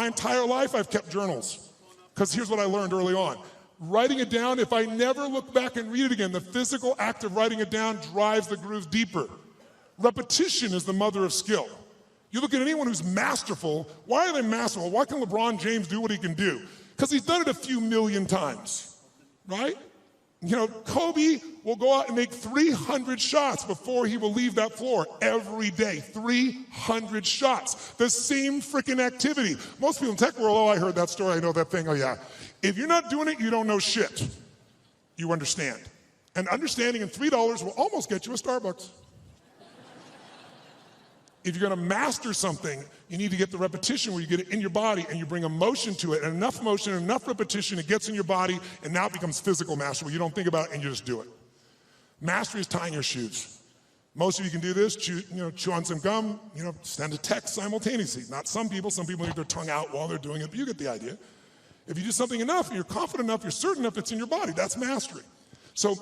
My entire life I've kept journals, because here's what I learned early on. Writing it down, if I never look back and read it again, the physical act of writing it down drives the groove deeper. Repetition is the mother of skill. You look at anyone who's masterful, why are they masterful? Why can LeBron James do what he can do? Because he's done it a few million times, right? You know, Kobe will go out and make 300 shots before he will leave that floor every day. 300 shots. The same freaking activity. Most people in the tech world, oh, I heard that story, I know that thing, oh yeah. If you're not doing it, you don't know shit. You understand. And understanding in $3 will almost get you a Starbucks. If you're gonna master something, you need to get the repetition where you get it in your body and you bring emotion to it, and enough motion, enough repetition, it gets in your body, and now it becomes physical mastery where you don't think about it and you just do it. Mastery is tying your shoes. Most of you can do this, chew on some gum, send a text simultaneously. Not some people leave their tongue out while they're doing it, but you get the idea. If you do something enough, and you're confident enough, you're certain enough it's in your body, that's mastery. So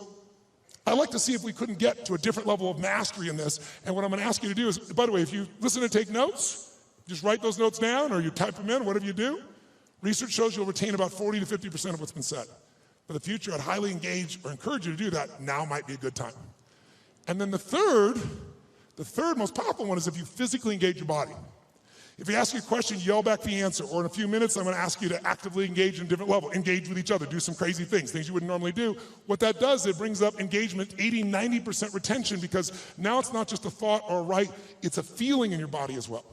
I'd like to see if we couldn't get to a different level of mastery in this. And what I'm going to ask you to do is, by the way, if you listen and take notes, just write those notes down or you type them in, whatever you do. Research shows you'll retain about 40 to 50% of what's been said. For the future, I'd highly engage or encourage you to do that. Now might be a good time. And then the third most powerful one is if you physically engage your body. If you ask you a question, yell back the answer. Or in a few minutes, I'm going to ask you to actively engage in a different level. Engage with each other. Do some crazy things you wouldn't normally do. What that does, it brings up engagement, 80, 90% retention, because now it's not just a thought or a right, it's a feeling in your body as well.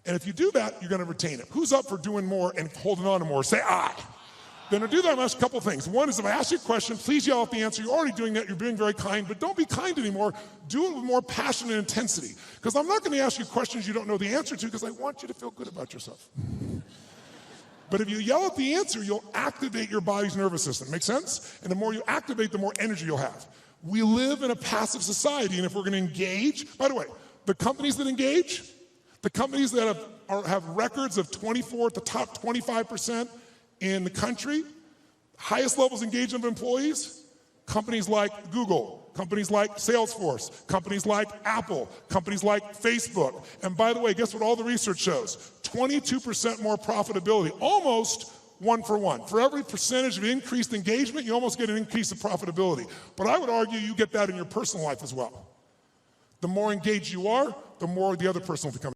And if you do that, you're going to retain it. Who's up for doing more and holding on to more? Say I. Then to do that, I'm going to ask a couple things. One is if I ask you a question, please yell out the answer. You're already doing that. You're being very kind, but don't be kind anymore. Do it with more passion and intensity. Because I'm not going to ask you questions you don't know the answer to, because I want you to feel good about yourself. But if you yell out the answer, you'll activate your body's nervous system. Make sense? And the more you activate, the more energy you'll have. We live in a passive society, and if we're going to engage, by the way, the companies that engage, the companies that have records of 24 at the top 25% in the country, highest levels of engagement of employees, companies like Google, companies like Salesforce, companies like Apple, companies like Facebook. And by the way, guess what all the research shows? 22% more profitability, almost one for one. For every percentage of increased engagement, you almost get an increase in profitability. But I would argue you get that in your personal life as well. The more engaged you are, the more the other person will become.